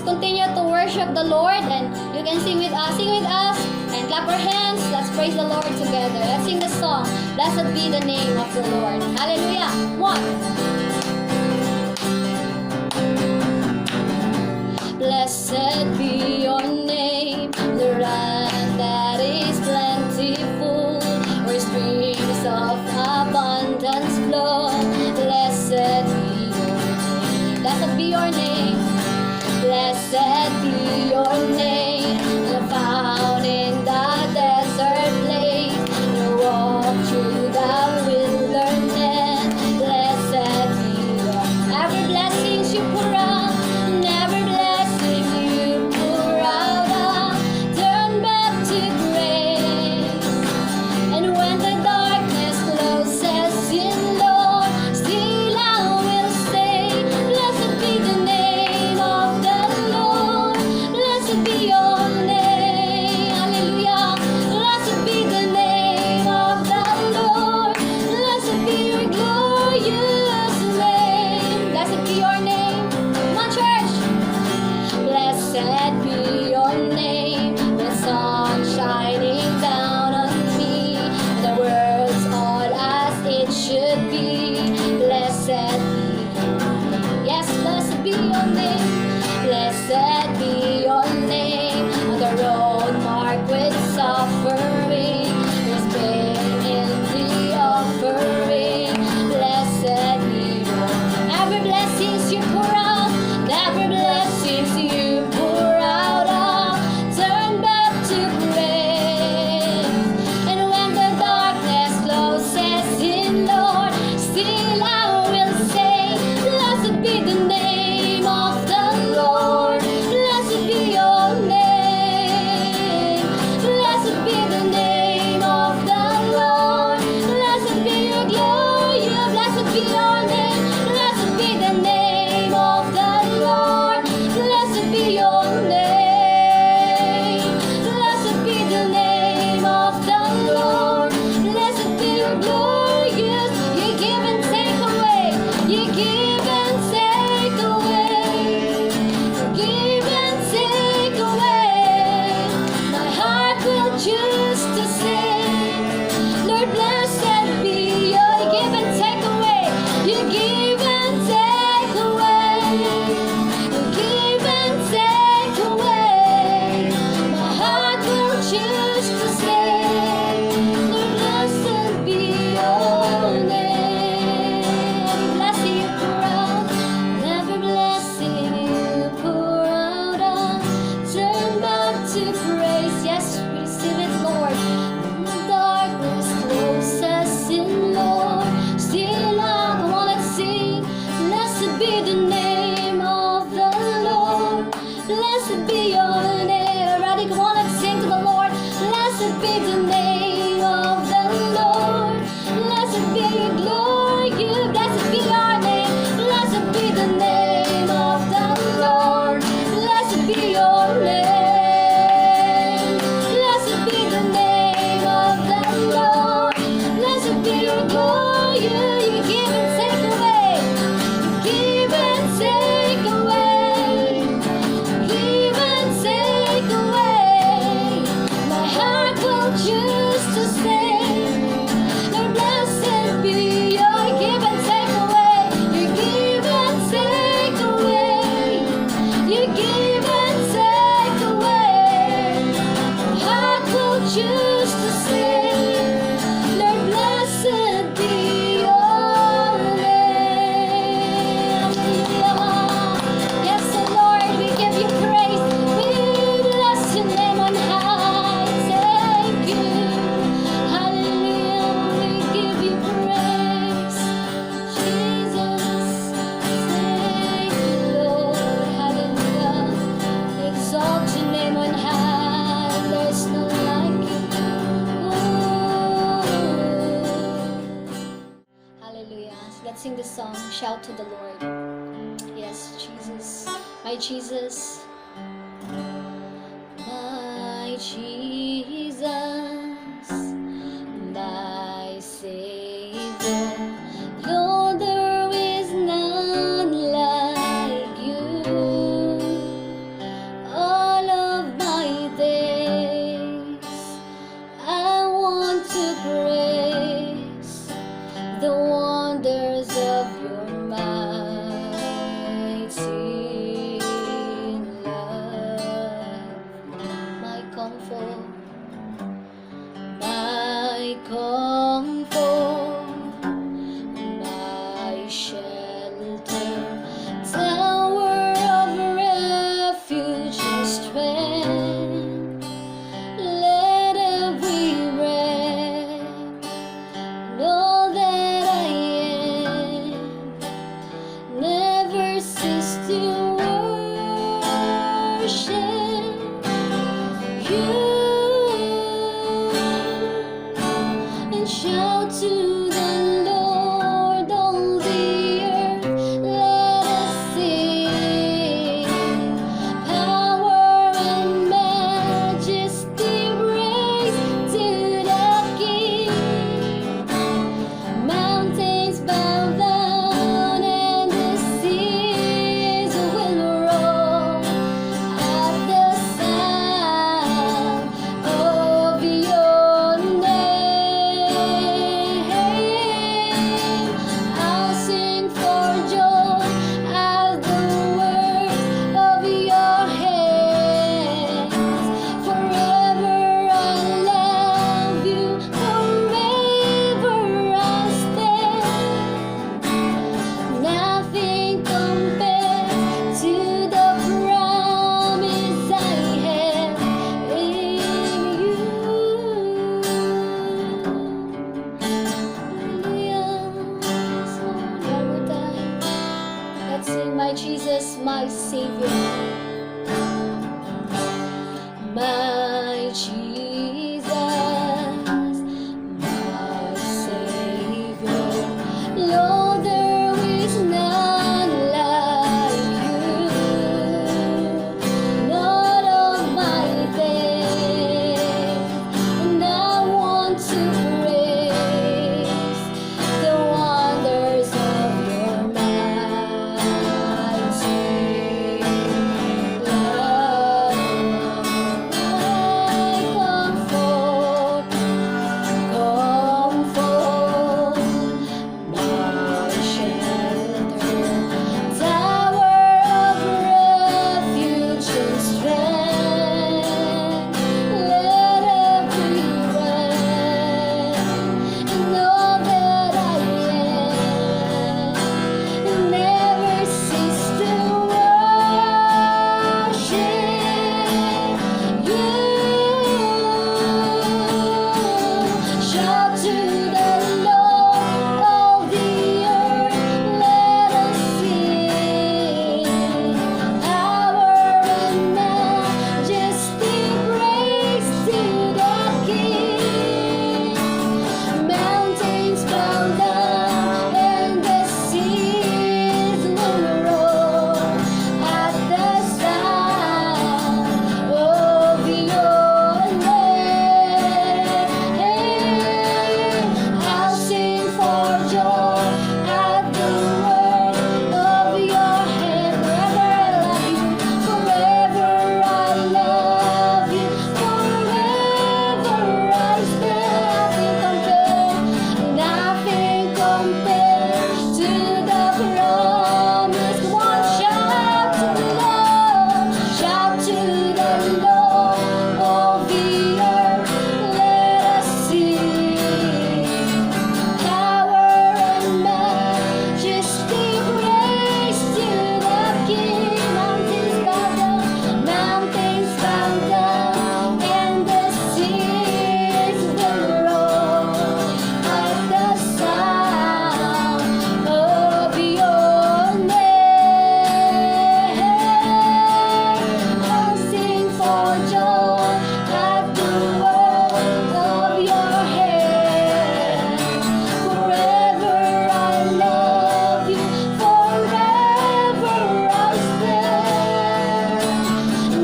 continue to worship the Lord, and you can sing with us, and clap our hands. Let's praise the Lord together. Let's sing the song, Blessed be the name of the Lord. Hallelujah. One. Blessed be your name, the land that is plentiful, where streams of abundance flow. Blessed be your name. Blessed be your name, found in the desert place. You walk through the wilderness. Blessed be your every blessings you pour out, and every blessing you pour out, turn back to grace. And when the darkness closes in, Lord, still I will say, blessed be the name of the Lord. Blessed be your name. Hallelujah. Blessed be the name of the Lord. Blessed be your glorious name. Blessed be your name. Come on, church. Blessed be your name. The sun shining down on me. The world's all as it should be. Blessed be, yes, blessed be your name. Blessed be your name. On the road marked with suffering, there's pain in the offering. Blessed be your every blessings you pour out, every blessings you pour out, turn back to grace. And when the darkness closes in, Lord, still I will say, blessed be the name of the Lord. Blessed be your name. Blessed be the name of the Lord. Blessed be your glory. Blessed be your name. Blessed be the name of the Lord. Blessed be your name. Blessed be the name of the Lord. Blessed be your glorious. You give and take away. You give and take away. Give and take away. My heart will choose to sing. Lord, blessed be your. You give and take away. You give and take away. You give and take away. My heart will choose to sing. Lord, blessed be your name. Every blessing you pour out, every blessing you pour out, turn back to grace. Yes, receive it, Lord. When the darkness closes in, Lord, still I want to sing. Blessed be the name of the Lord. Blessed be your name. Everybody, come on, let's sing to the Lord. Blessed be the name of the Lord. Blessed be your glory. Blessed be your name. Blessed be the name of the Lord. Blessed be your name. Blessed be the name of the Lord. Blessed be your glory. You give and take away. Give and take away. Give and take away. My heart will choose to sing. Lord, blessed be your. Give and take away. You give and take away. You give and take away. My heart will choose to sing. Lord, blessed be your name. Hallelujah. Yes, oh Lord, we give you praise. We bless your name on high. Thank you. Hallelujah. We give you praise. Jesus, thank you, Lord. Hallelujah. Exalt your name on high. There's no like you. Hallelujah. So let's sing this song. Shout to the Lord. Yes, Jesus. My Jesus. My Jesus. My Savior. Lord, there is none like you. my Savior, my Jesus, my Savior. Lord, there is none like you. Lord of my faith, and I want to praise the wonders of your mighty love. My comfort, my shelter, tower of refuge and strength. Let every breath and all that I am never cease to worship you. Shout to the Lord, all the earth, let us sing. Power and majesty, praise to the King. Mountains bow down and the seas will roar at the sound of your name. I'll sing for joy at the word of your hand. Forever I love you, forever I stand. Nothing compares to the promise. Come on, shout to the Lord, shout to the Lord, all the earth, let us sing. Power and majesty, praise to the King. Mountains bow down, and the seas will roar at the sound of your name. I'll sing for joy at the word of your hand. Forever I love you, forever I'll stand.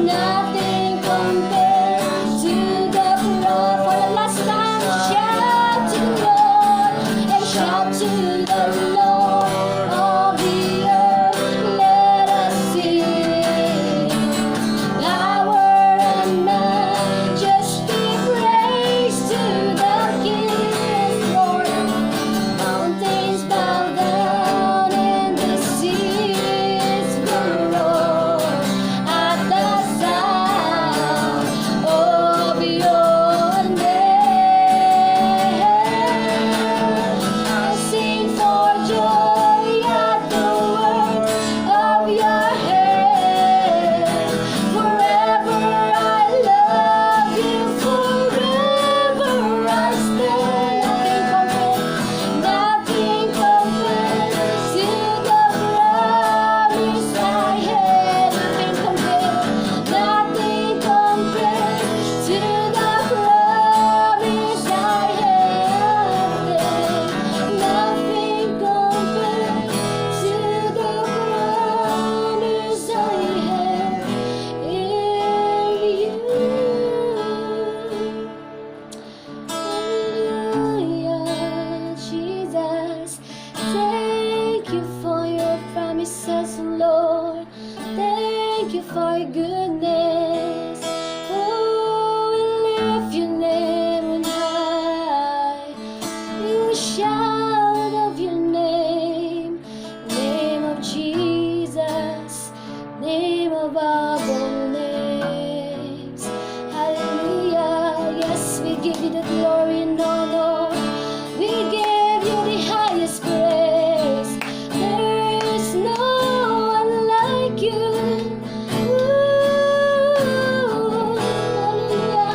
Nothing compares to the blood. For the last time, shout to the Lord and shout to the Lord, all the earth, let us sing. Power and majesty, praise to the King, Lord. Mountains bow down and the seas will roar at the sound of your name. I'll sing for joy at the word of your hand. Forever I love you, forever I stand. Nothing compares to the promise I had. Nothing compares to the promise I had. Nothing compares to the promise I have in you. Hallelujah, Jesus. Thank you for your promises, Lord. Thank you for your goodness. Oh, we lift your name on high. We will shout of your name, name of Jesus, name above all names. Hallelujah. Yes, we give you the glory and honor. We give you the highest praise. There is no one like you. Ooh, hallelujah.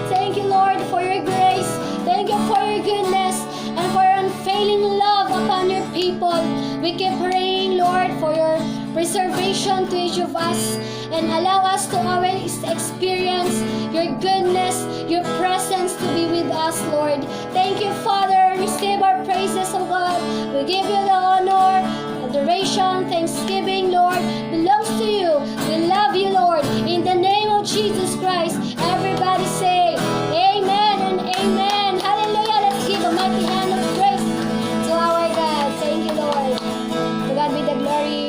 Thank you, Lord, for your grace. Thank you for your goodness and for your unfailing love upon your people. We keep praying, Lord, for your preservation to each of us, and allow us to always experience your goodness, your presence to be with us, Lord. Thank you, Father. Receive our praises, O God. We give you the honor, adoration, thanksgiving, Lord, belongs to you. We love you, Lord. In the name of Jesus Christ, everybody say amen and amen. Hallelujah. Let's give a mighty hand of praise to our God. Thank you, Lord. To God be the glory.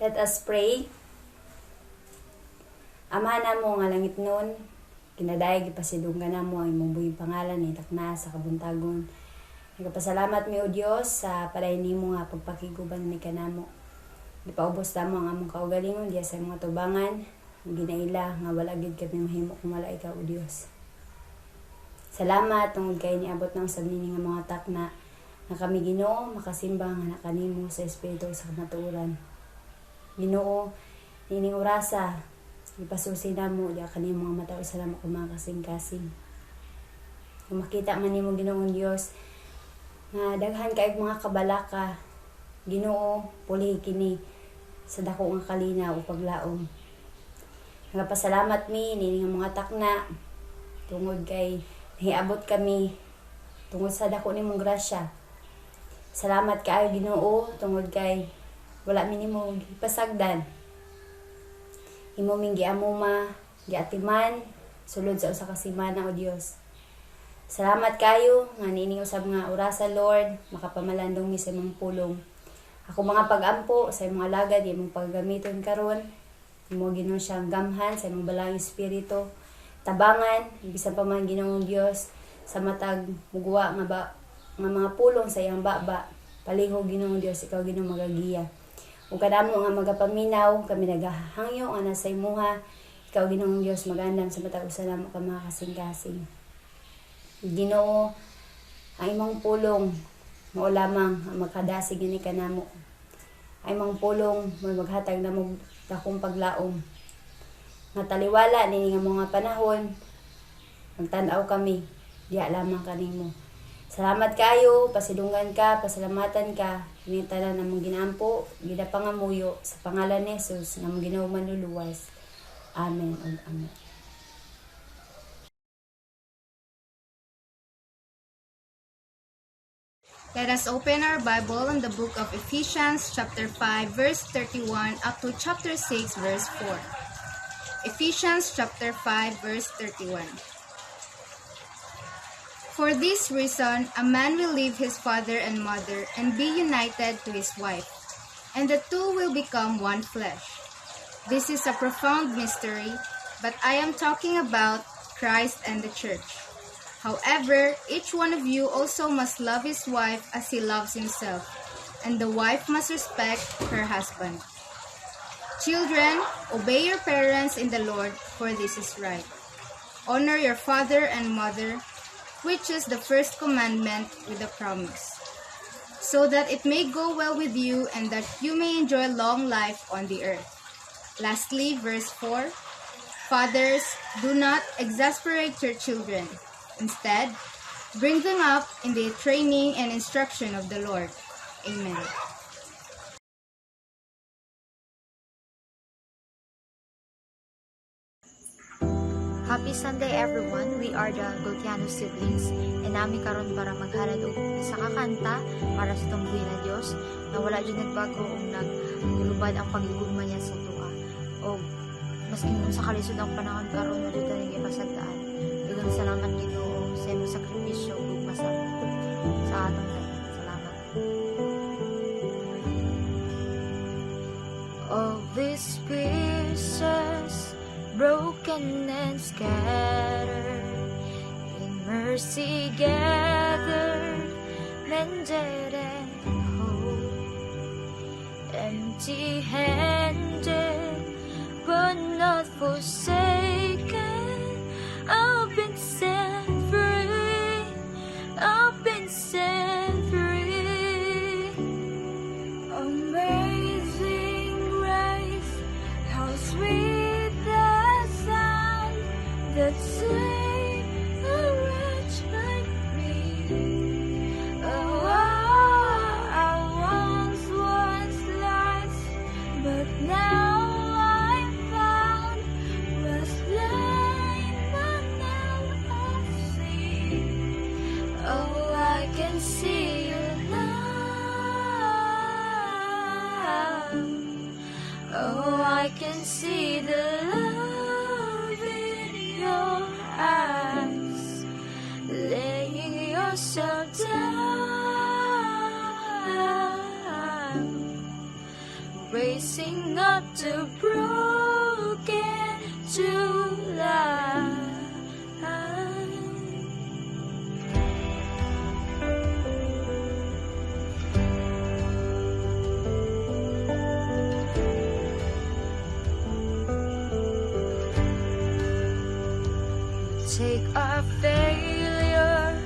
Let us pray. Ama namo nga langit nun, kinadayag ipasidunggan namo ang imong buhing pangalan ni takna sa kabuntagon. Nagapasalamat mi o Dios sa padayon nimo nga pagpakiguban ni kanamo. Gipaubos namo ang among kaugalingon diya sa mga tubangan, ginaila nga wala gid kami mahimo kung wala ikaw o Dios. Salamat tungod kay niabot nang sa nga mga takna na kami Ginoo makasimba nga kanimo sa espiritu sa kamatuoran. Ginoo, nining orasa, ipasusi na mo, diya kanimo mga matao salamat kung mga kasing-kasing. Kung makita man nimo Ginoong Dios, na daghan kaayong mga kabalaka, Ginoo, puli kini sa dako nga kalinaw o paglaom. Nagapasalamat mi, nining mga takna, tungod kay nahiabot kami, tungod sa dako nimong grasya. Salamat kaayo Ginoo, tungod kay wala minimo ipasagdan. Imo ming giamuma, giatiman, sulod sa usa ka semana o Dios. Salamat kayo nga nining usab nga orasa Lord, makapamalandong mi sa imong pulong. Ako mga pag-ampo sa imong alagad, imong paggamiton karon, imo Ginoo siyang gamhan sa imong balaang espiritu, tabangan bisan pa man Ginoong Dios sa matag mugwa nga mga pulong sa iyang baba. Palihog Ginoong Dios, ikaw Ginoo magagiya. Ug kadamo nga magapaminaw, kami nagahangyo nga nasa imuha, ikaw Ginoong Dios magandam sa matag usa namo ka mga kasing-kasing. Ginoo, ang imong pulong mao lamang ang magkadasig ni kanamo. Ang imong pulong may maghatag namo dakong paglaom. Nga taliwala nini nga mga panahon, magtan-aw kami, diya lamang kanimo. Salamat kayo, pasidunggan ka, pasalamatan ka, initanan na mong ginampo, gidapangamuyo, sa pangalan ni Jesus, na mong Ginoo manluluwas. Amen and amen. Let us open our Bible in the book of Ephesians chapter 5 verse 31 up to chapter 6 verse 4. Ephesians chapter 5 verse 31. For this reason, a man will leave his father and mother and be united to his wife, and the two will become one flesh. This is a profound mystery, but I am talking about Christ and the church. However, each one of you also must love his wife as he loves himself, and the wife must respect her husband. Children, obey your parents in the Lord, for this is right. Honor your father and mother, which is the first commandment with a promise, so that it may go well with you and that you may enjoy long life on the earth. Lastly, verse 4, Fathers, do not exasperate your children. Instead, bring them up in the training and instruction of the Lord. Amen. Happy Sunday everyone! We are the Gultiano siblings and nami karon para maghalad og isa ka kanta para sa tungguin na Dios na wala jud nagbago ug naglubad ang pagigugma niya sa tuwa. Og maski sa kalisod ang panahon karon wala jud tani gipasagdaan. Daghang salamat Ginoo sa imong sakripisyo ug pasang sa atong tanan. Salamat. All these pieces broken and scattered, in mercy gathered, mended and whole, empty-handed, but not forsaken. I've been set free, I've been set free. Amazing grace, how sweet that saved a wretch like me. Oh, can see the love in your eyes, laying yourself down, racing up to broken to life. Take our failure,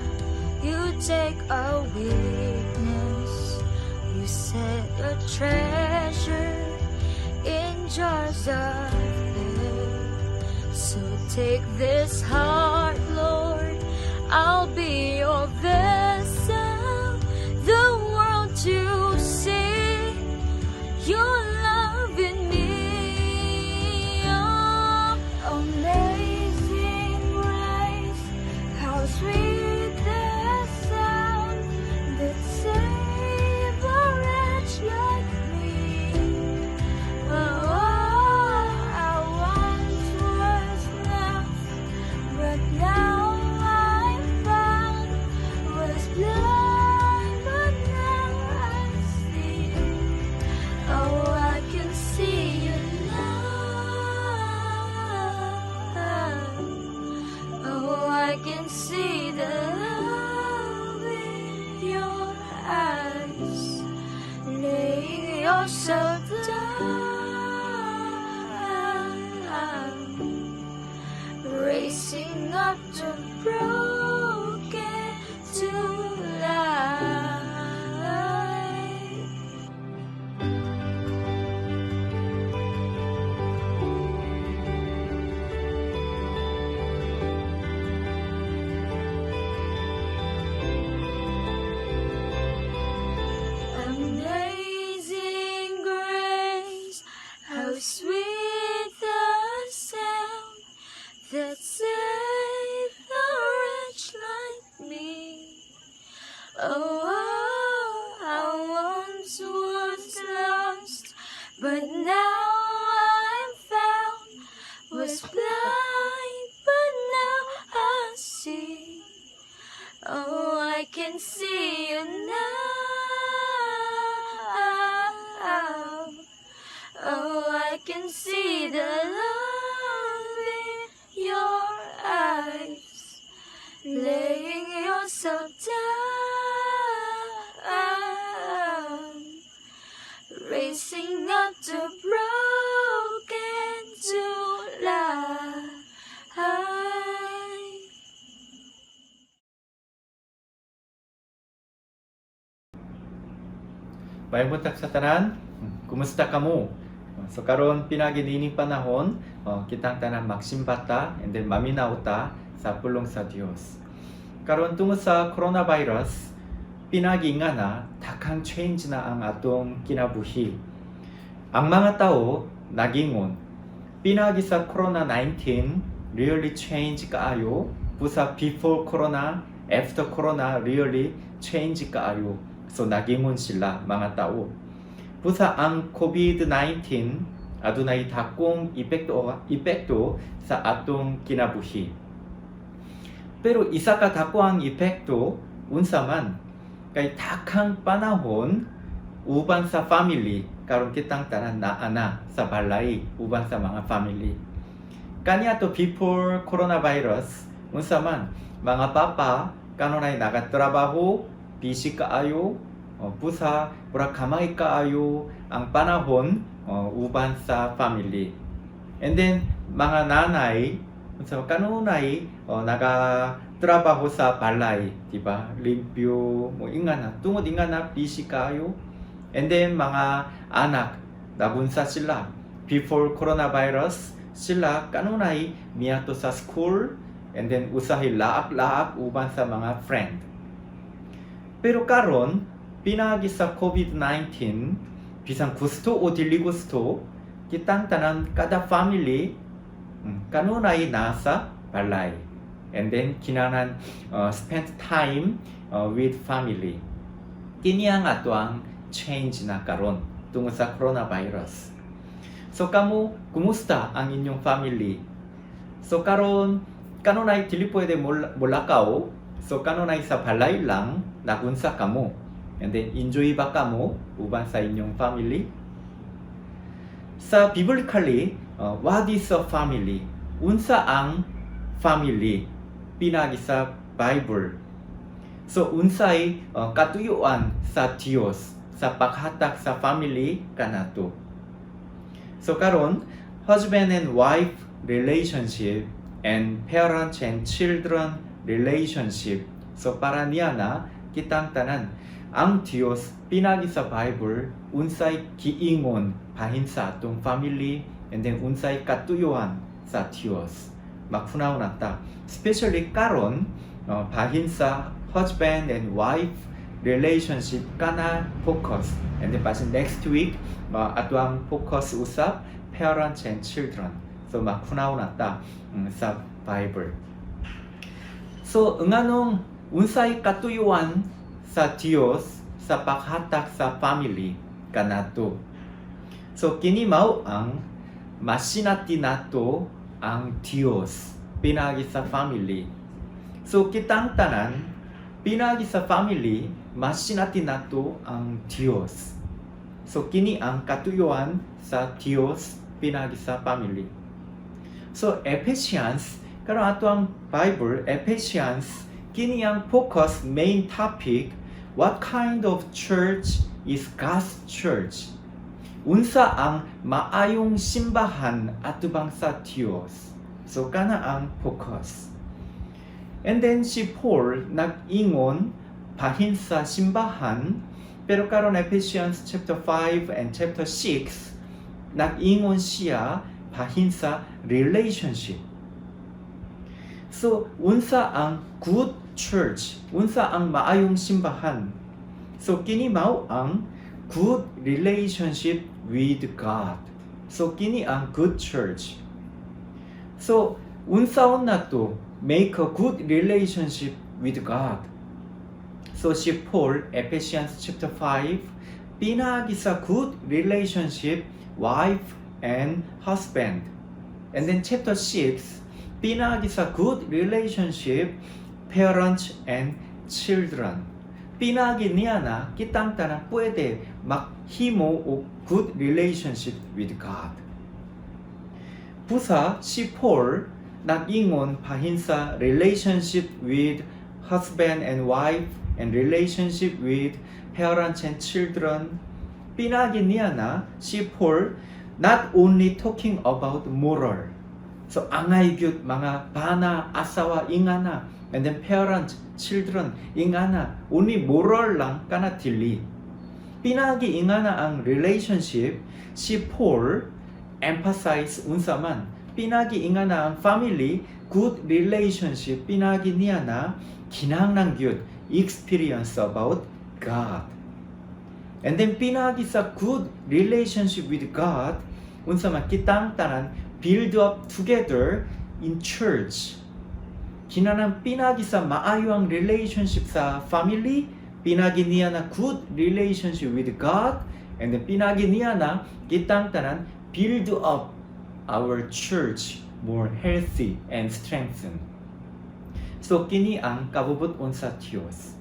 you take our weakness, you set a treasure in jars of clay. So take this heart, Lord, I'll be your vessel, the world to see your love in me. Oh, amazing grace, how sweet the sound that saved a wretch like me. Oh, I once was lost, but now I'm found. Was blind, but now I see. Oh, I can see your love. Oh, I can see the love in your eyes, laying yourself down, racing up to broken to life. Amazing grace, how sweet the sound that saved a wretch like me. Oh, I once was lost, but now I'm found. Was blind, but now I see. Oh, I can see you now. Oh, I can see the love in your eyes, laying yourself down, racing up to broken to life. Baik butak sataran, kumusta kamu? So karon pinagi nining panahon, kitang tanan magsimbata and then maminauta sa pulong sa Dios. Karon tungod sa coronavirus, pinagi nga na takang change na ang atong kinabuhi. Ang mga tao nagingon, pinagi sa corona-19 really change kaayo, busa before corona, after corona really change kaayo. So nagingon sila mga tao. Busa ang COVID-19 adunay dakong epekto sa atong kinabuhi. Pero isa ka dako ang epekto unsaman kay takang panahon uban sa family karon kitang tanan naana sa balay uban sa mga family. Kanya to before coronavirus unsaman mga papa kanunay nagatrabaho busy kaayo busa pura kamay kaayo ang panahon uban sa family. And then mga nanay so kanunay nagatrabaho sa balay, diba? Limpyo mo ingana tungod ingana busy kaayo. And then mga anak nabunsa sila before coronavirus sila kanunay miato sa school and then usahay laak-laak uban sa mga friend. Pero karon pinagi sa COVID-19 bisan gusto o dili gusto kitang tanan kada family kanunay nasa balay and then kinanan spend time with family. Kini ang ato ang change na karon tungod sa coronavirus. So kamu, kumusta ang inyong family? So karon kanunay dili pwede molakaw. So kanunay sa balay lang nagunsa kamo. And then enjoy ba kamo uban sa inyong family? Sa biblically, what is a family? Unsa ang family? Pinagi sa Bible. So unsay katuyuan sa Dios sa paghatag sa family kanato. So karon husband and wife relationship and parents and children relationship. So para niya na kitang tanan ang Dios pinagi sa Bible unsay giingon bahin sa atong family and then unsay katuyuan sa Dios. Magfunaw nata. Especially karon bahin sa husband and wife relationship kana focus. And then basin next week atuang focus usap parents and children. So magfunaw nata sa Bible. So nganong unsay katuyuan sa Dios sa paghatag sa family kanato. So kini mao ang masinati nato ang Dios pinagi sa family. So kitang tanan pinagi sa family masinati nato ang Dios. So kini ang katuyuan sa Dios pinagi sa family. So Ephesians karon ato ang Bible Ephesians kini ang focus main topic what kind of church is God's church? Unsa ang maayong simbahan atubang sa Dios. So kana ang focus. And then si Paul nag-ingon bahin sa simbahan pero karon Ephesians chapter 5 and chapter 6 nag-ingon siya bahin sa relationship. So unsa ang good church? Unsa ang maayong simbahan? So kini mao ang good relationship with God. So kini ang good church. So unsaon nato make a good relationship with God? So si Paul Ephesians chapter 5 pinagi sa good relationship wife and husband. And then chapter 6 pinagi sa good relationship parents and children. Pinagi niya na kitang tanan pwede maghimo og good relationship with God. Busa si Paul nag-ingon bahin sa relationship with husband and wife and relationship with parents and children. Pinagi niya na si Paul not only talking about moral. So angay gyud mga bana, asawa, ingana, and then parents, children, ingana, uni moral lang kana dili. Pinagi ingana ang relationship si Paul emphasize unsaman. Pinagi ingana ang family good relationship. Pinagi niya na kinahanglan gyud experience about God. And then pinagi sa good relationship with God unsaman kitang tanan build up together in church. Kinanang pinagi sa maayo ang relationship sa family, pinagi niya na good relationship with God, and then pinagi niya na kitang tanan build up our church more healthy and strengthened. So kini ang kabubuton sa Dios.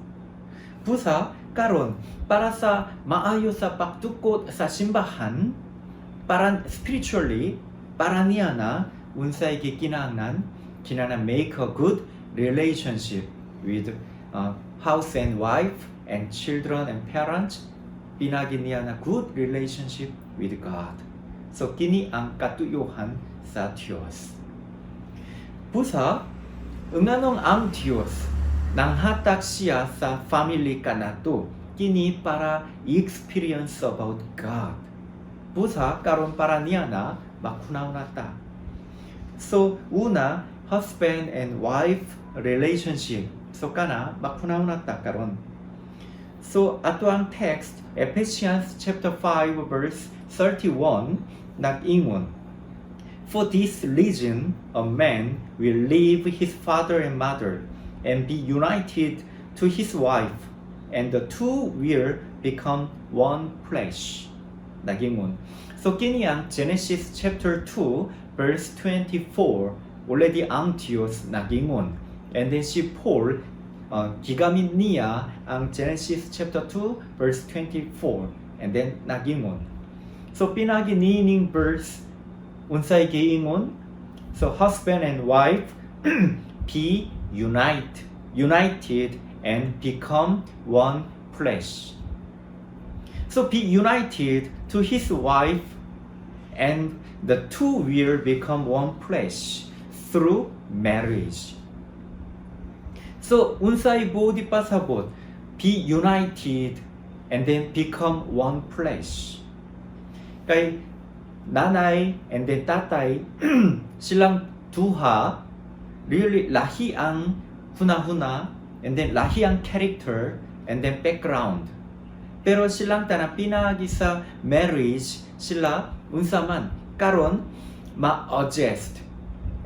Busa karon para sa maayo sa pagtukod sa simbahan, para spiritually para niya na unsay gikinahanglan kinahanglan make a good relationship with house and wife and children and parents. Pinagi niya na good relationship with God. So kini ang katuyuhan sa Dios. Busa nganong ang Dios nanghatag siya sa family kanato kini para experience about God. Busa karon para niya na makunaw nata. So una husband and wife relationship. So kana makunaw nata karon. So ato ang text Ephesians chapter 5 verse 31 nag-ingon. For this reason a man will leave his father and mother and be united to his wife, and the two will become one flesh. nagingon. So kini ang Genesis chapter 2 verse 24 already ang Diyos nagingon. And then si Paul gigamit niya ang Genesis chapter 2 verse 24 and then nagingon. So pinagi nining verse unsay giingon? So husband and wife be united and become one flesh. So be united to his wife and the two will become one flesh through marriage. So unsay body pasabot be united and then become one flesh. Kay nanay and then tatay silang duha really lahi ang hunahuna and then lahi ang character and then background. Pero silang tanan pinagi sa marriage sila unsaman karon ma-adjust.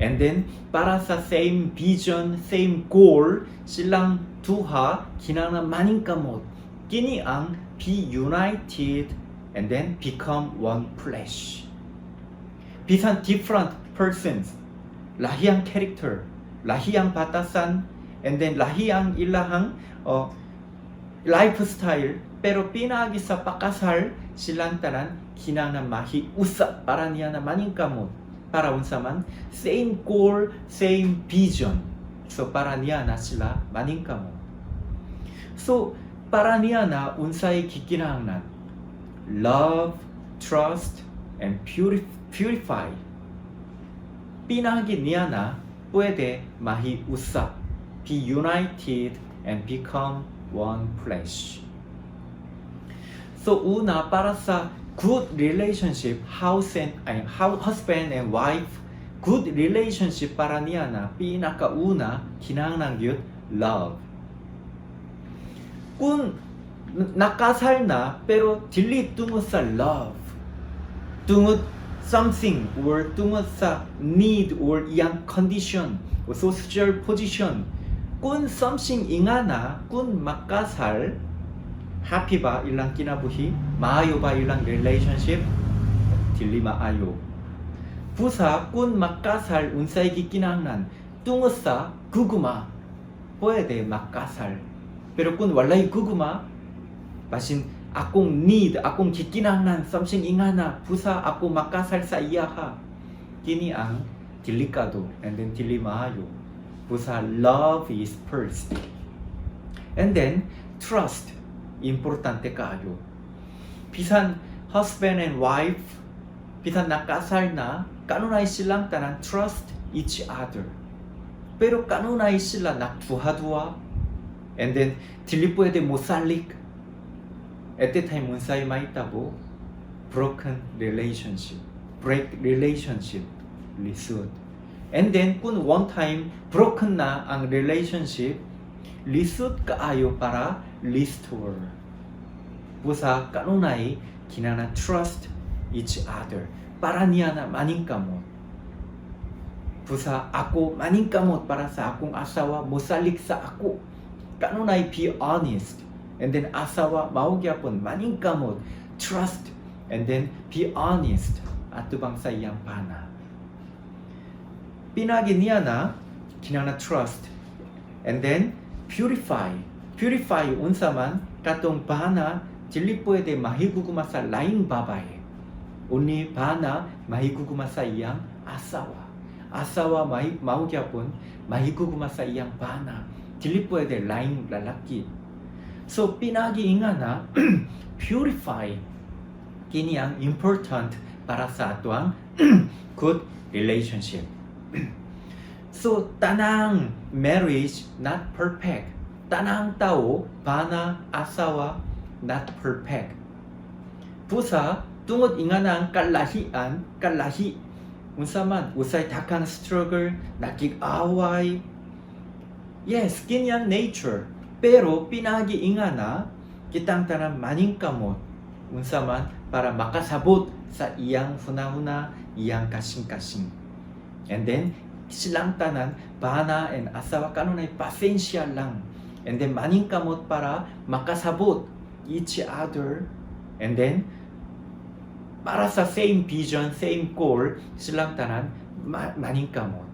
And then para sa same vision, same goal silang duha kinahanglan maningkamot. Kini ang be united and then become one flesh. Bisan different persons, lahiyang character, lahiyang batasan, and then lahiyang ilahang lifestyle, pero pinagi sa pakasal silang tanan kinahanglan mahiusa para niya na maningkamot. Para unsaman, same goal, same vision. So para niya na sila maningkamot. So para niya na unsay gikinahanglan, love, trust, and purify. Pinagi niya na pwede mahiusap, be united, and become one flesh. So una para sa good relationship, husband and wife, good relationship para niya na pinakauna kinahanglan gyud love. Kung nakasal na pero dili tungod sa love, tungod something or tungod sa need or iyang condition or social position, kung something ingana, kung makasal, happy ba ilang kinabuhi? Maayo ba ilang relationship? Dili maayo. Busa kung makasal unsay gikinahanglan tungod sa guguma, pwede makasal. Pero kung walay guguma, basin akong need, akong gikinahanglan something ingana, busa ako makasal sa iyaha. Kini ang delikado and then dili maayo. Busa love is first. And then trust. Importante kaayo. Bisan husband and wife, bisan nakasal na, kanunay silang tanan trust each other. Pero kanunay sila nagduha-duha, and then dili pwede musalik. At the time unsay mahitabo, broken relationship, break relationship, lisod. And then kung one time broken na ang relationship, lisod kaayo para restore. Busa kanunay kinahanglan trust each other para niya na maningkamot. Busa ako maningkamot para sa akong asawa musalik sa ako. Kanunay be honest. And then asawa mao gyapon maningkamot, trust, and then be honest atubang sa iyang pana. Pinagi niya na kinahanglan trust. And then purify. Purify unsaman katong bana dili pwede mahiguguma sa laing babae. Uni bana mahiguguma sa iyang asawa. Asawa mao gyapon mahiguguma sa iyang bana. Dili pwede laing lalaki. So pinagi-inga na purify kini ang important para sa atuang good relationship. So tanang marriage not perfect. Tanang tao, bana, asawa, not perfect. Busa, tungod inga na ang kalahi. Unsaman, usay takang struggle, nakig-away. Yes, kinyang nature. Pero pinagi-inga na, kitang tanang maningkamot. Unsaman, para makasabot sa iyang hunahuna, iyang kasing-kasing. And then, silang tanan, bana and asawa kanunay pasensya lang. And then maningkamot para makasabot each other. And then para sa same vision, same goal, silang tanan maning kamot.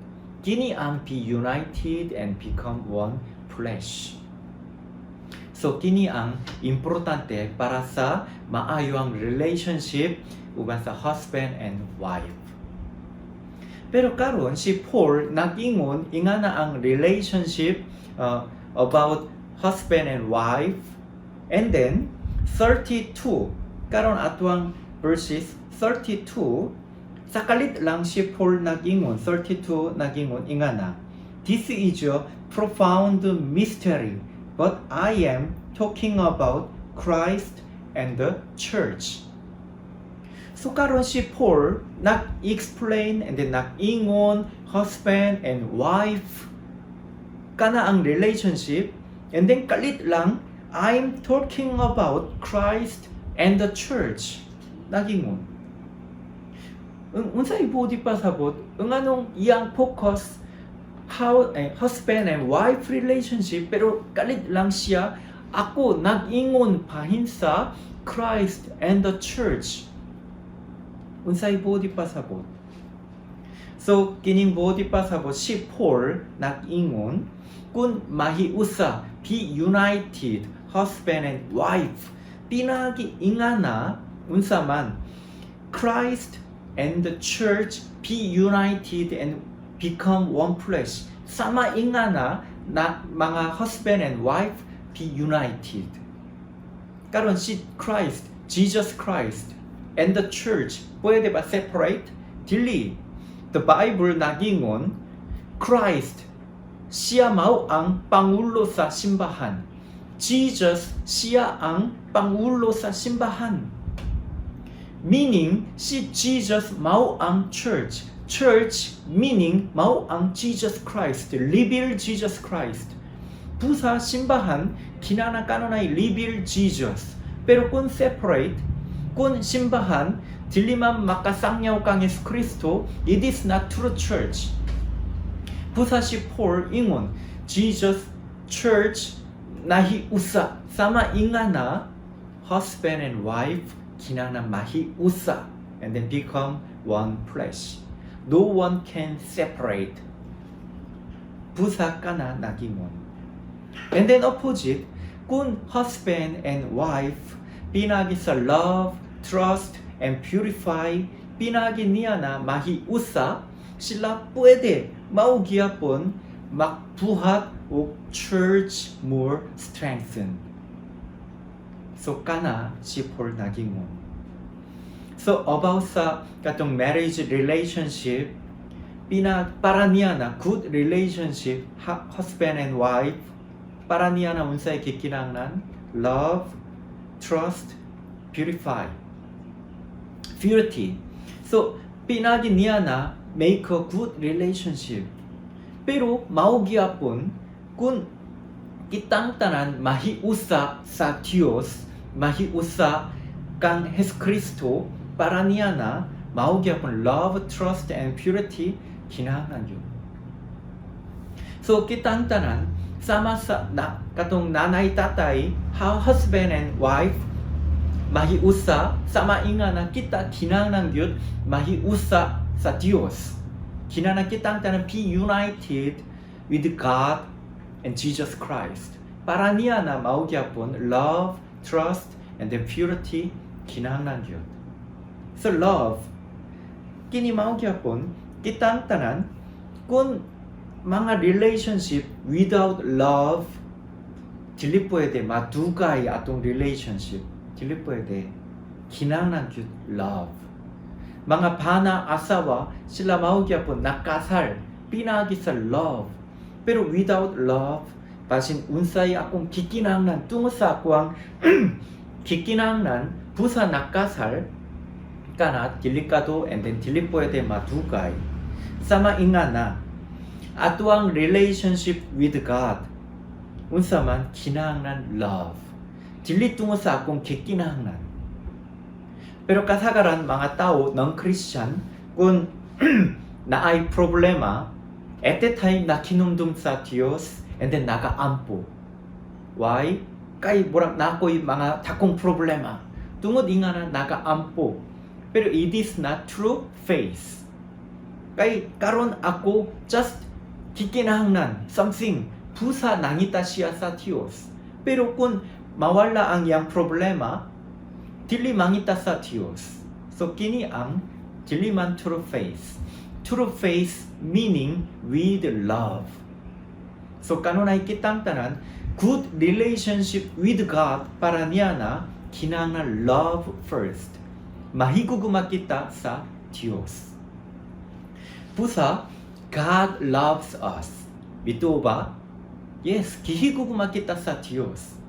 Kini ang be united and become one flesh. So kini ang importante para sa maayo ang relationship uban sa husband and wife. Pero karon si Paul nag-ingon ingana ang relationship about husband and wife. And then 32 karon atuang verses 32 sakalit lang si Paul nag-ingon 32 nag-ingon ingana, this is a profound mystery, but I am talking about Christ and the church. So karon si Paul nag-explain and then nag-ingon husband and wife kana ang relationship, and then kalit lang I'm talking about Christ and the church. Nag-ingon. Unsay budi pasabot anong iyang focus how husband and wife relationship, pero kalit lang siya ako nag-ingon pahin sa Christ and the church. Unsay budi pasabot. So kining budi pasabot si Paul nag-ingon kun mahiusa be united husband and wife pinagi-ingana unsa man Christ and the church be united and become one flesh. Sama ingana na mga husband and wife be united. Karon si Christ, Jesus Christ and the church pwede ba separate? Dili. The Bible nagingon Christ siya mao ang pangulo sa simbahan. Jesus siya ang pangulo sa simbahan. Meaning si Jesus mao ang church. Church meaning mao ang Jesus Christ, reveal Jesus Christ. Busa simbahan kinakanon ay reveal Jesus. Pero kung separate, kung simbahan dili man makasangyaw kang Yesu Kristo, it is not true church. Busa si Paul ingon Jesus church nahiusa sama ingana husband and wife kinahanglan mahiusa and then become one flesh. No one can separate. Busa kana nagingon. And then opposite, kung husband and wife pinagi sa love, trust, and purify, pinagi niya na mahiusa, sila pwede maugyapon magbuhat o church more strengthened. So kana si Paul nagingon. So about sa katong marriage relationship, para niya na good relationship, husband and wife, para niya na unsay kikinahanglan, love, trust, purify, purity. So pinagi niya na make a good relationship. Pero maugyapon kung kitang tanan mahiusa sa Dios, mahiusa kang Hesus Kristo, para niya na maugyapon love, trust, and purity kinahanglan yun. So kitang tanan sama sa katong nanay tatay, husband and wife mahiusa sama inga na kita kinahanglan yun mahiusa sa Dios. Kinahanglan kitang tanan be united with God and Jesus Christ. Para niya na maugyapon love, trust, and then purity kinahanglan yun. So love, kini maugyapon kitang tanan kung mga relationship without love dili pwede madugay atong relationship. Dili pwede. Kinahanglan yun love. Mga pana asawa sila maugyapon nakasal pinagi sa love. Pero without love, basin unsay akong kikinahanglan tungo sa akong kikinahanglan busa nakasal kana delikado and then dili pwede madugay. Sama ingana atuang relationship with God unsa man kinahanglan love. Dili tungo sa akong kikinahanglan. Pero kasagaran mga tao ng Christian kung naay problema at the time nakinumdum sa Diyos and then nagaampo. Why? Kay burang na ako'y mga takong problema. Tungod nga na nagaampo. Pero it is not true faith. Kay karon ako just kikinahanglan something busa nangita siya sa Diyos. Pero kung mawala ang yang problema, dili mangita sa Diyos. So kini ang dili man true faith. True faith meaning with love. So kanunay kitang tanan good relationship with God para niya na kinahanglan love first. Mahiguguma kita sa Diyos. Busa, God loves us. Bito ba? Yes, gihiguguma kita sa Diyos.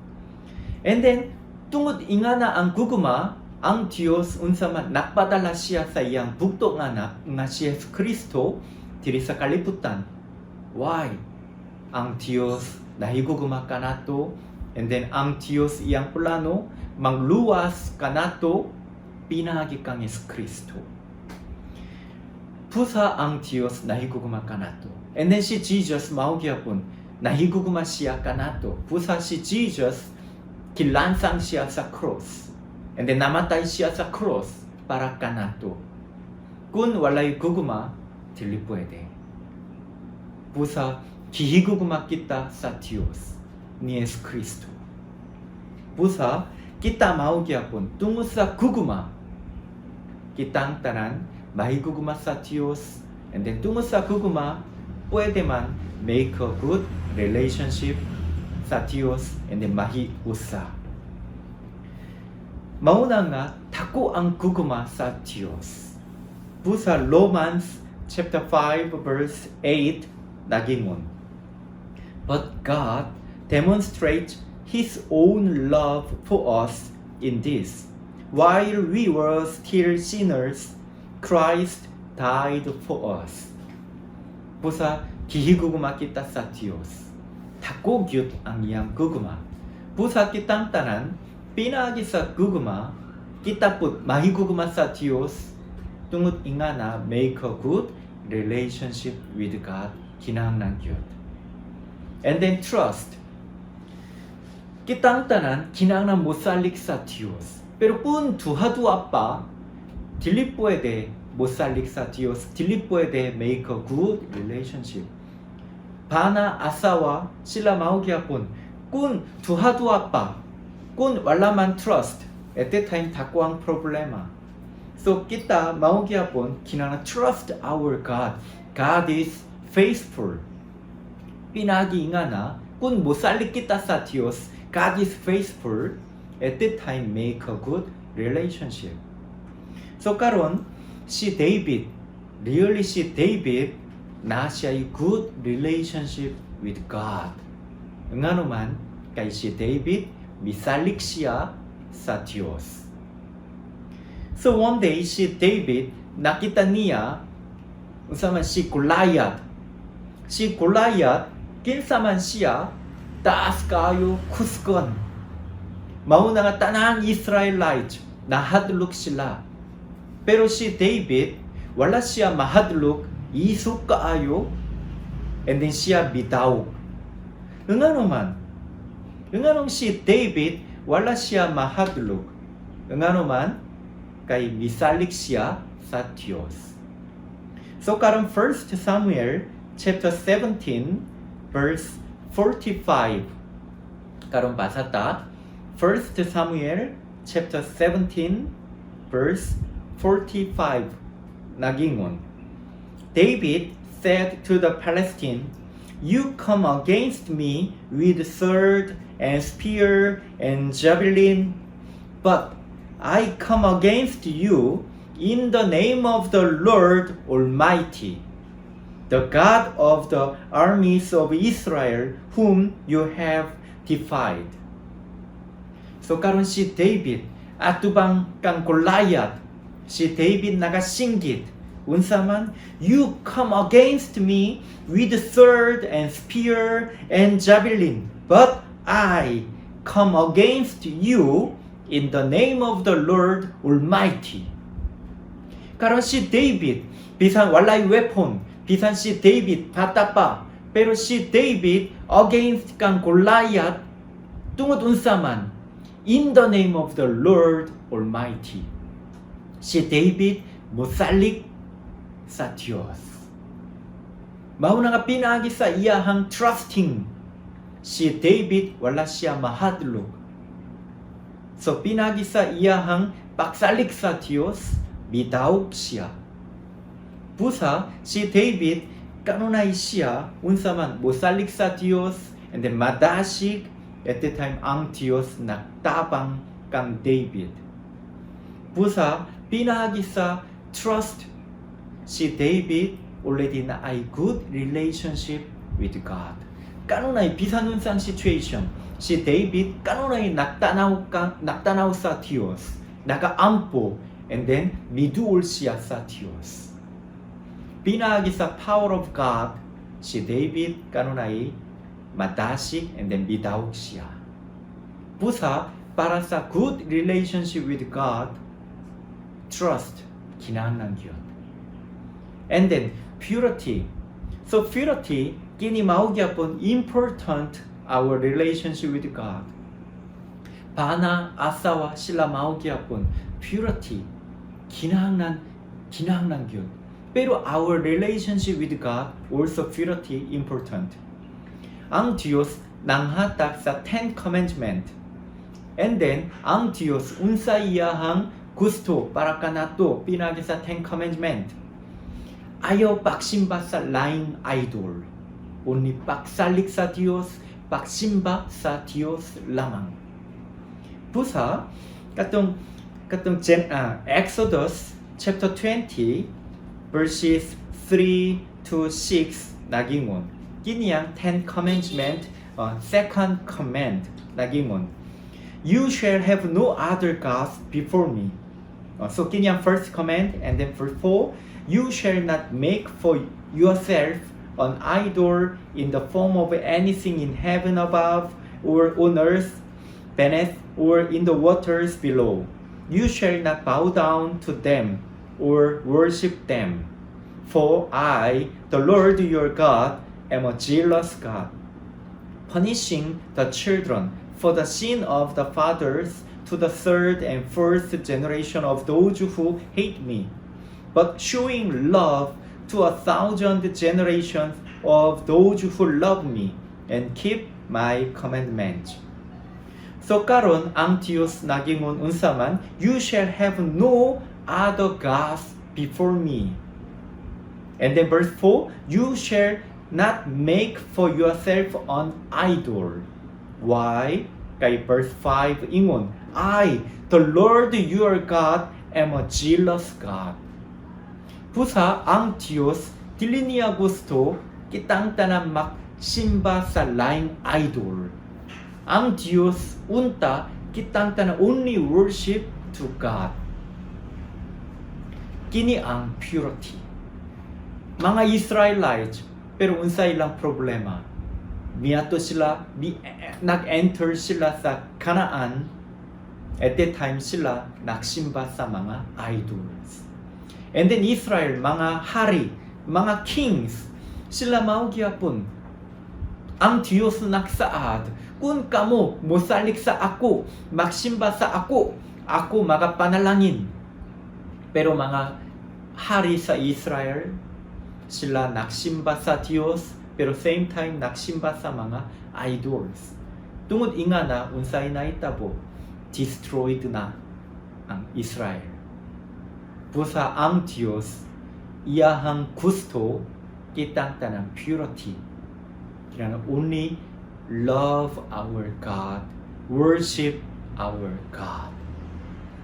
And then, tungod ingana ang guguma, ang Diyos unsaman nakpadala siya sa iyang bugto nga si Yesu Kristo diri sa kalibutan. Why? Ang Diyos nahiguguma kanato, and then ang Diyos iyang plano mangluwas kanato pinagi kang Yesu Kristo. Busa ang Diyos nahiguguma kanato. And then si Jesus maugyapon nahiguguma siya kanato. Busa si Jesus kilansang siya sa cross. And then namatay siya sa cross para kanato. Kung walay guguma, dili pwede. Busa gihiguguma kita sa Diyos ni Yesu Kristo. Busa kita maugyapon tungod sa guguma, kitang tanan mahiguguma sa Diyos, and then tungod sa guguma, pwede man make a good relationship sa Diyos, and then mahiusa. Mauna nga, tako ang guguma sa Diyos. Busa Romans chapter 5 verse 8 nagingon. But God demonstrates His own love for us in this. While we were still sinners, Christ died for us. Busa gihiguguma kita sa Diyos. Tako gyud ang iyang guguma. Busa kitang tanan pinagi sa guguma, kita put mahiguguma sa Diyos tungod ingana make a good relationship with God kinahanglan gyud. And then trust. Kitang tanan kinahanglan mosalik sa Diyos. Pero kung duha-duha pa, dili pwede mosalik sa Diyos, dili pwede make a good relationship. Bana asawa sila maugyapon kung duha-duha pa, kung wala man trust, at that time tako ang problema. So kita maugyapon kinahanglan trust our God. God is faithful. Pinagi nga na kung mosalik kita sa Diyos, God is faithful, at that time make a good relationship. So karon si David, really si David na siya ay good relationship with God. Nga naman kay si David misalik siya sa Diyos. So one day si David nakita niya unsa man si Goliath. Si Goliath kinsa man siya taas kayo kusgon. Mauna nga tanang Israelite nahadlok sila. Pero si David, wala siya mahadlok, isok kaayo, and then siya bitaw. Nga naman si David, wala siya mahadlok. Nga naman, kay misalik siya sa Diyos. So karon 1 Samuel chapter 17 verse 45. Karon basa ta 1 Samuel chapter 17 verse 45 nagingon. David said to the Philistine, "You come against me with sword and spear and javelin, but I come against you in the name of the Lord Almighty, the God of the armies of Israel, whom you have defied." So karon si David atubang kang Goliath, si David nagasinggit unsa man, "You come against me with sword and spear and javelin, but I come against you in the name of the Lord Almighty." Karon si David bisan walay weapon, bisan si David patapa, pero si David against kang Goliath tungod unsa man, in the name of the Lord Almighty. si David musalik sa Diyos. Mauna nga pinagi sa iyahang trusting, si David wala siya mahadlok. So pinagi sa iyahang pagsalik sa Diyos, bitaw siya. Busa si David kanunay siya unsaman musalik sa Diyos, and then madasig at the time ang Diyos nagtabang kang David. Busa pinagi sa trust, si David already na ay good relationship with God. Kanunay bisanunsan situation, si David kanunay nagtanaw sa Diyos, nakaampo, and then miduol siya sa Diyos. Pinagi sa power of God, si David kanunay madasig and then bitaw siya. Busa para sa good relationship with God, trust kinahanglan gyud. And then purity. So purity kini mao gyapon important our relationship with God. Bana asawa sila mao gyapon purity kinahanglan gyud. Pero our relationship with God also purity important. Ang Diyos nanghatag sa 10 commandment. And then ang Diyos unsa iyahang gusto para kanato pinagi sa 10 commandment. Ayaw pagsimba sa laing idol. Uni pagsalik sa Diyos, pagsimba sa Diyos lamang. Busa katong Exodus chapter 20 verses 3 to 6 nagingon. Kiniyang 10 commandment, second command nagingon. You shall have no other gods before me. So kiniyang first command, and then verse 4, you shall not make for yourself an idol in the form of anything in heaven above, or on earth beneath, or in the waters below. You shall not bow down to them or worship them. For I, the Lord your God, am a jealous God, punishing the children for the sin of the fathers to the third and fourth generation of those who hate me, but showing love to 1,000 generations of those who love me and keep my commandments. So karon ang Diyos nagingon unsaman, you shall have no other gods before me. And then verse 4, you shall not make for yourself an idol. Why? Kay verse 5 ingon, I, the Lord your God, am a jealous God. Busa ang Diyos dili niya gusto kitang tanan magsimba sa laing idol. Ang Diyos unta kitang tanan only worship to God. Kini ang purity. Mga Israelites, pero unsa ilang problema? Miato sila, nag-enter sila sa Canaan. At that time sila nagsimba sa mga idols. And then Israel, mga hari, mga kings, sila mao gyapon. Ang Diyos nagsaad, kung kamo musalik sa ako, magsimba sa ako magapanalangin. Pero mga hari sa Israel, sila nagsimba sa Diyos, pero same time nagsimba sa mga idols. Tungod inga na unsay naitabo, destroyed na ang Israel. Busa ang Diyos, iyahang gusto kitang tanang purity. Kinang only love our God, worship our God.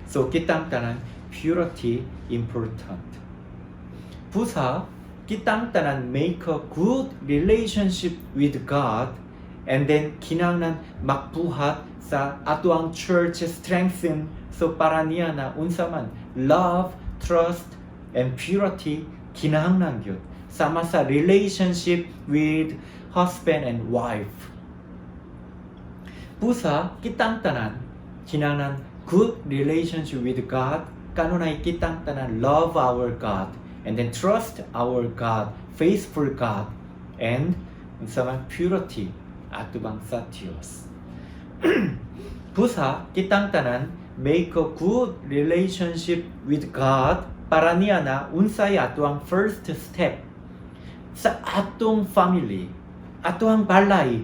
So kitang tanan purity important. Busa kitang tanan make a good relationship with God, and then kinahanglan magbuhat sa atuang church strengthen, so para niya na unsa man love, trust, and purity kinahanglan gyud sama sa relationship with husband and wife. Busa kitang tanan kinahanglan good relationship with God, kanunay kitang tanan love our God, and then trust our God, faithful God, and unsa man purity atubang sa Dios. Busa kitang tanan make a good relationship with God para niya na unsay atuang first step sa atong family, atuang balay.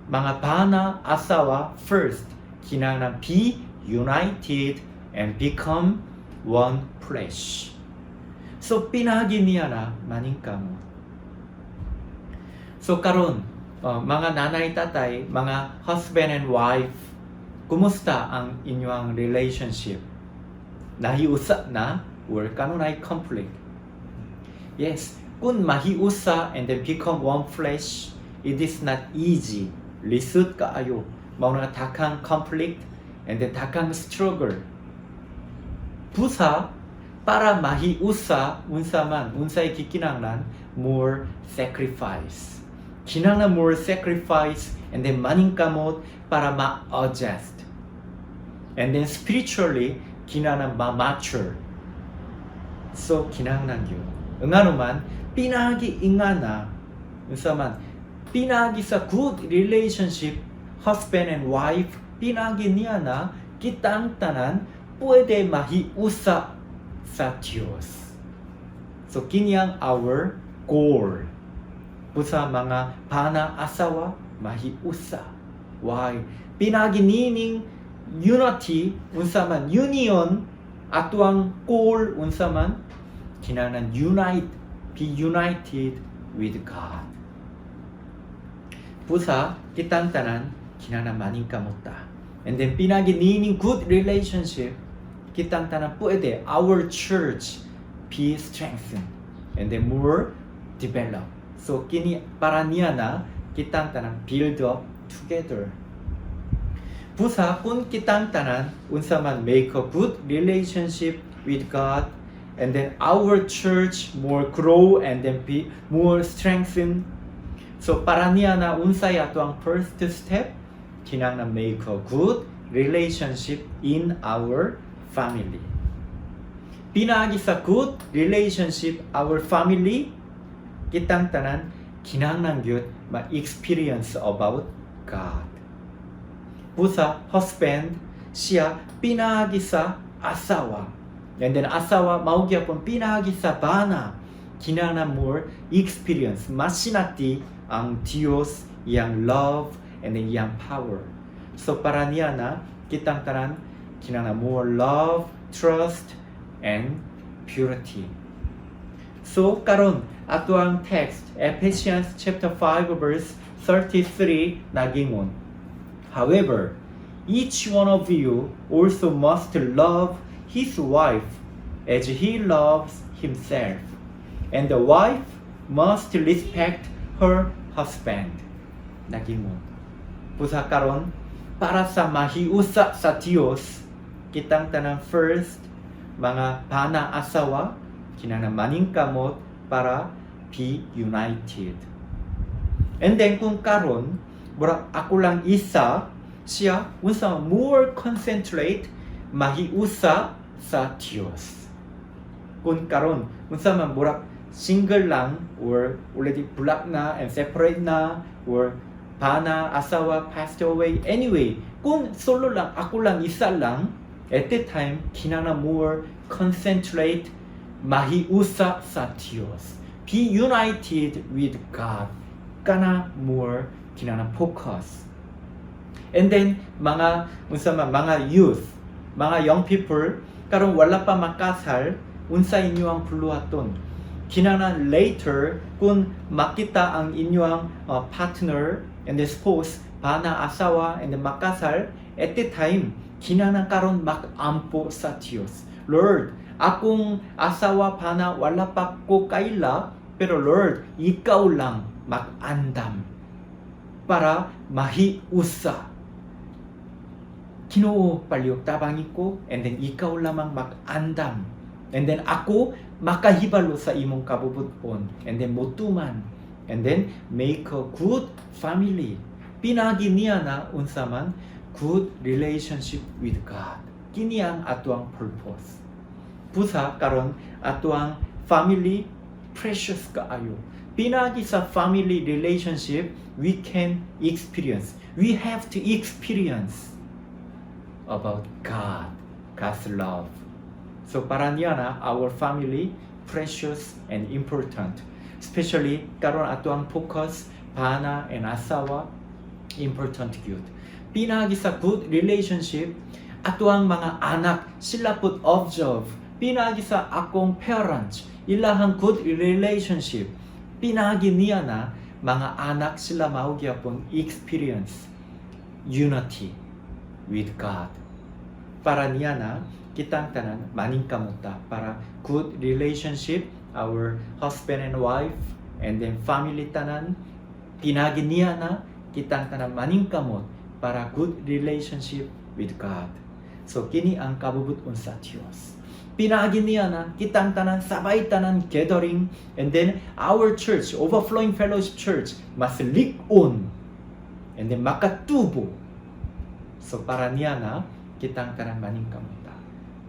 Mga bana, asawa, first, kinahanglan be united and become one flesh. So, pinagi niya na maning kamo. So, karon, mga nanay, tatay, mga husband and wife, kumusta ang inyong relationship? Nahiusa na or kanunay conflict? Yes, kung mahiusa and then become one flesh, it is not easy. Lisod kaayo. Mga takang conflict and then takang struggle. Busa, para mahiusa, unsay kikinanglan, more sacrifice. Kinanglan more sacrifice and then maning kamot para ma-adjust. And then spiritually, kinanglan ma-mature. So, kinanglan yun. Nganuman, pinagi ingana, pinagi sa good relationship, husband and wife, pinagi niya na kitang tanan pwede mahiusa sa Diyos. So, kinyang our goal. Pusa mga pana asawa, mahiusa. Why? Pinagi nining unity, unsaman, union, atuang goal, unsaman, kinahanglan be united with God. Pusa, kitang tanan, kinahanglan maning kamuta. And then pinagi nining good relationship, kitang tanan pwede our church be strengthened and then more developed. So kini para niya na kitang tanan build up together. Pusa kung kitang tanan unsaman make a good relationship with God and then our church more grow and then be more strengthened. So para niya na unsay ato ang first step kinahanglan make a good relationship in our family. Pinagi sa good relationship our family, kitang tanan kinahanglan gyud ma-experience about God. Pusa husband siya pinagi sa asawa. And then asawa mao gyapon pinagi sa bana. Kinahanglan more experience masinati ang Dios yang love and then yang power. So para niya na kitang tanan kinahanglan more love, trust, and purity. So karon ato ang text Ephesians chapter 5 verse 33 nagingon. However, each one of you also must love his wife as he loves himself, and the wife must respect her husband. Nagingon. Pusa karon para sa mahiusa sa Dios, kitang tanang first mga pana asawa kinahanglan maning kamot para be united. And then kung karon mura ako lang isa siya unsa more concentrate mahiusa sa Dios. Kung karon unsa man mura single lang or already bulak na and separate na or pana asawa passed away anyway kung solo lang ako lang isa lang at that time kinahanglan more concentrate mahiusa sa Dios. Be united with God. Kana more kinahanglan focus. And then mga youth, mga young people karon wala pa makasal unsa inyo ang puluhaton. Kinahanglan later kung makita ang inyong partner and the spouse pana asawa and the makasal at the time kinahanglan karon makampo sa Dios. Lord, akong asawa pana wala pa ko kaila pero Lord, ikaw lang mag-andam para mahiusa. Ginoo palihog tabangi ko and then ikaw lamang mag-andam. And then ako makahibalo sa imong kabubuton and then mutuman and then make a good family. Pinagi niya na unsaman good relationship with God. Kini ang atuang purpose. Pusa karon atuang family precious kaayo. Pinagi sa family relationship we can experience. We have to experience about God, God's love. So para niya na our family precious and important. Especially karon ato ang focus bana and asawa important good. Pinagi sa good relationship ato ang mga anak sila put observe. Pinagi sa akong parents ilahang good relationship. Pinagi niya na mga anak sila maugyapon experience unity with God. Para niya na kitang tanan maning kamuta para good relationship our husband and wife and then family tanan pinagi niya na kitang tanan maning kamot para good relationship with God. So kini ang kabubuton sa Dios. Pinagi niya na kitang tanan sabay tanan gathering and then our church overflowing fellowship church mas lik-on and then makatubo. So para niya na kitang tanan maning kamuta.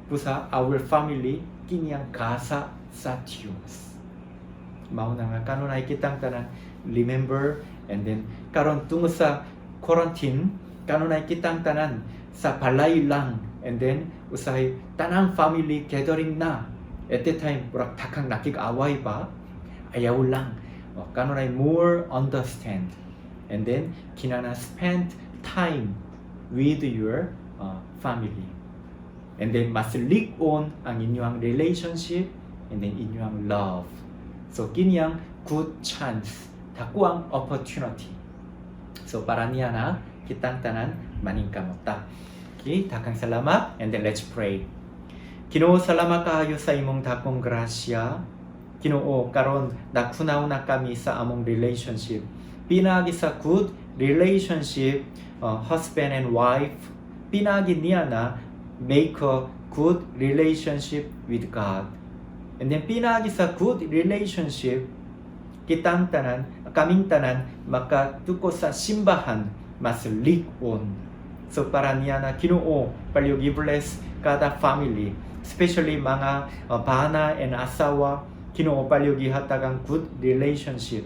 Pusa our family kini ang kasa sa Dios. Mao na nga kanon ay kitang tanan remember and then karon tungo sa quarantine kanon ay kitang tanan sa balay lang and then usay tanang family gathering na at the time burak takang nakik-away pa ayaw lang kanon ay more understand and then kinana spend time with your family and then mas lik-on ang inyong relationship and then inyong love. So kinyang good chance dakuang opportunity. So para niya na kitang tanan maning kamuta. Okay, dakang salamat and then let's pray. Ginoo salamat kaayo sa imong dakong grasya. Ginoo karon nakunaw na kami sa among relationship. Pinagi sa good relationship husband and wife. Pinagi niya na make a good relationship with God. And then pinagi sa good relationship kitang tanan, kaming tanan makatuko sa simbahan mas lik-on. So para niya na Ginoo palyo bless kada family, especially mga bana and asawa, Ginoo palyo gihatagang good relationship.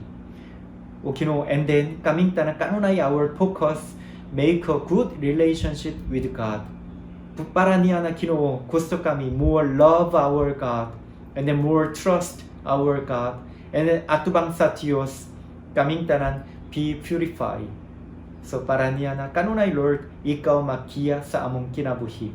O Ginoo and then kaming tanan kanunay our focus make a good relationship with God. Para niya na Ginoo gusto kami more love our God and then more trust our God and then atubang sa Dios kaming tanan be purified. So para niya na kanunay Lord, ikaw makiya sa among kinabuhi.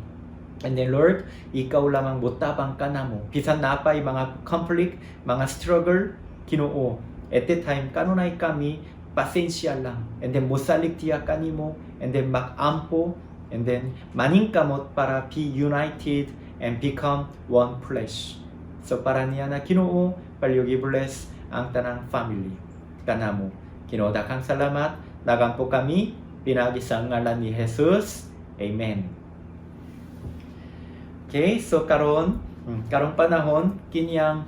And then Lord, ikaw lamang butabang kanamo. Bisan napay mga conflict, mga struggle, Ginoo. At the time kanunay kami pasensya lang. And then musalik tiya kanimo and then makampo and then maning kamot para be united and become one flesh. So para niya na Ginoo, palyogi bless ang tanang family kanamo. Ginoo dakang salamat. Nagampo kami, pinagi sa ngalan ni Jesus. Amen. Okay, so karong panahon, kinyang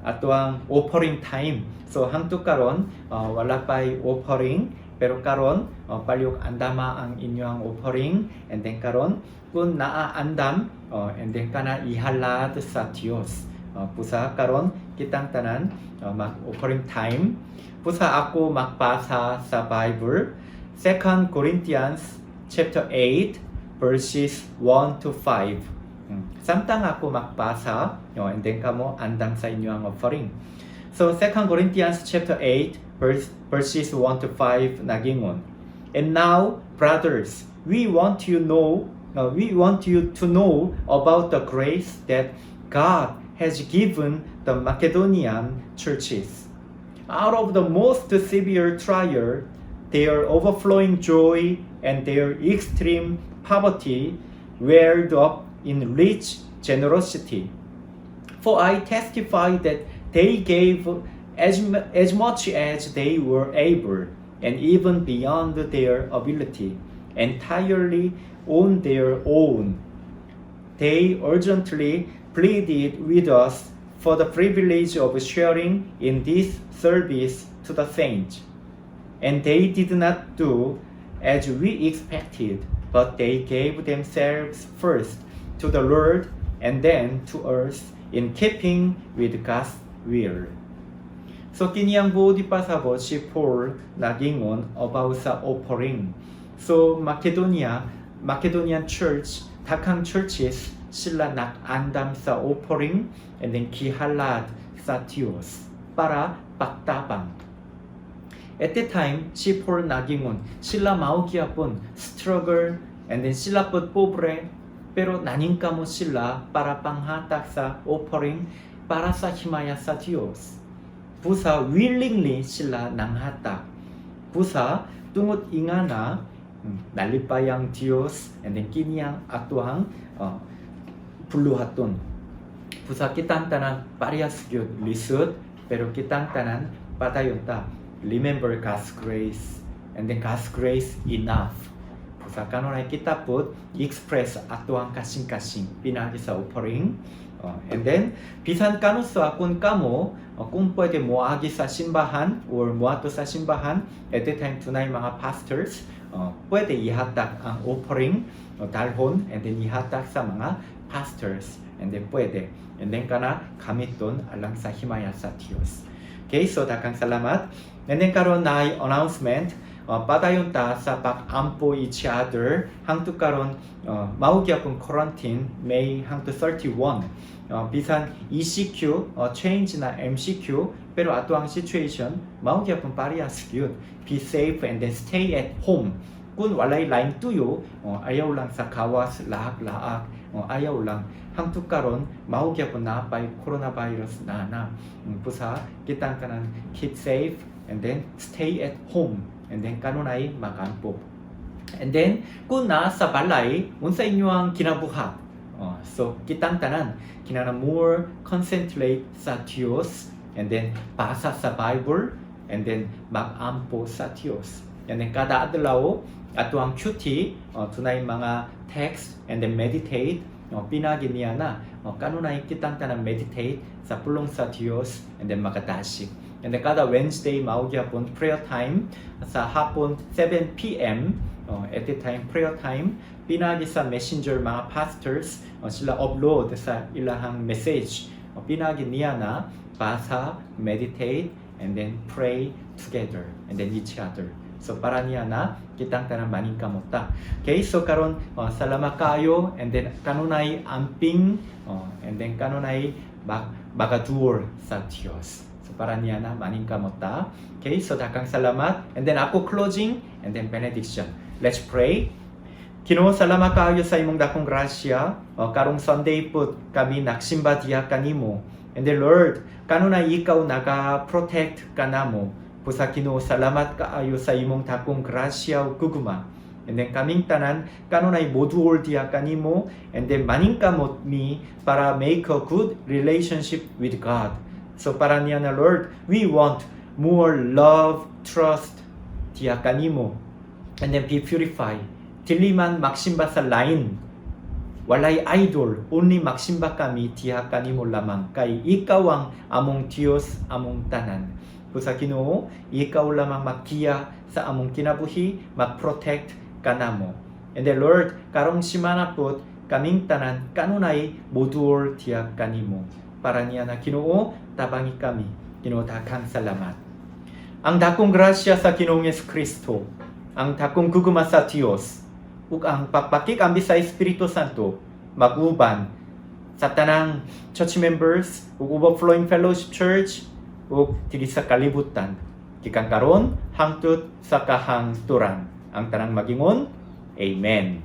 atuang offering time. So hangtod karon wala pa'y offering, pero karon palyog andama ang inyong offering, and then karon kung naaandam, and then kana ihalad sa Dios. Pusa karon kitang tanan mag-offering time. Pusa ako magpasa sa Bible, 2 Corinthians chapter 8 verses 1 to 5. Samtang ako magpasa, and then kamo andam sa inyo ang offering. So 2 Corinthians chapter 8 verses 1 to 5 nagingon. And now, brothers, we want you to know about the grace that God has given the Macedonian churches. Out of the most severe trial, their overflowing joy and their extreme poverty welled up in rich generosity. For I testify that they gave as much as they were able, and even beyond their ability, entirely on their own. They urgently pleaded with us for the privilege of sharing in this service to the saints. And they did not do as we expected, but they gave themselves first to the Lord and then to us in keeping with God's will. So kiniyang buo di pasabot si Paul nagingon about sa offering. So Macedonia Macedonian church, takang churches sila nag-andam sa offering and then kihalad sa Diyos para pagtabang. At the time, si Paul nagingon, sila maugyapon, struggle, and then sila po pobre, pero naningka mo sila para panghatak sa offering para sa himaya sa Diyos. Busa willingly sila nanghatak. Busa tungod ingana nalipayang Diyos and then kiniyang atuang puluhaton. Busa kitang tanan parehas gyud lisod, pero kitang tanan patayon ta. Remember God's grace, and then God's grace enough. Busa kanunay kita put express atuang kasing-kasing pinagi sa offering. And then bisan kanu sa kung kamo kung pwede moagi sa simbahan or moato sa simbahan, at the time tunay mga pastors pwede ihatag ang offering dalhon and then ihatag sa mga pastors, and then pwede, and then kana kamiton alang sa himaya sa Diyos. Okay, so dakang salamat. And then karon na announcement padayon ta sa pag-ampo each other hangtod karon maugyapon quarantine May hangtod 31. Bisan ECQ change na MCQ, pero ato ang situation maugyapon parehas gyud. Be safe and then stay at home. Kung walay lain tuyo, ayaw lang sa kawas laak-laak, ayaw lang hangtod karon maugyapon na pay coronavirus na. Pusa kitang kanan keep safe and then stay at home. And then kanunay makampo. And then kung nasa balay, unsa inyo ang kinabuhat. So kitang tanan kinana more concentrate sa Diyos, and then basa sa Bible, and then magampo sa Diyos. And then kada adlaw ato ang cutie tunay mga text and then meditate pinagi niya na kanunay kitang tanan meditate sa pulong sa Diyos, and then makadasig. And then kada Wednesday maugyapon prayer time sa hapon 7 p.m. At the time prayer time pinagi sa messenger mga pastors sila upload sa ilahang message. Pinagi niya na basa, meditate, and then pray together and then each other. So para niya na kitang tanan maning kamuta. Okay, so karon salamat kayo, and then kanunay amping and then kanunay bagadur sa Diyos. So para niya na maning kamuta. Okay, so dakang salamat, and then ako closing and then benediction. Let's pray. Ginoo, salamat kayo sa imong dakong grasya. Karong Sunday po kami nagsimba diha kanimo. And then Lord, kanunay ikaw naka-protect kanamo. Pusa Ginoo, salamat kaayo sa imong dakong grasya ug gugma. And then kaming tanan kanunay moduol diha kanimo, and then maning kamot mi para make a good relationship with God. So para niya na Lord, we want more love, trust diha kanimo. And then be purified. Tiliman magsimba sa lain. Walay idol, only magsimba kami diha kanimo lamang. Kay ikaw ang among Diyos, among tanan. Pusa Ginoo, ikaw lamang magkiya sa among kinabuhi, mag-protect kanamo. And then Lord, karong simana po kaming tanan kanunay moduol diha kanimo. Para niya na Ginoo, tabangi kami. Ginoo, dakang salamat. Ang dakong grasya sa Ginoong Kristo, ang dakong gugma sa Diyos, ug ang pagpakikambi sa Espiritu Santo maguban sa tanang church members ug Overflowing Fellowship Church ug dili sa kalibutan gikan karon hangtod sa kahangturan. Ang tanang magingon, Amen.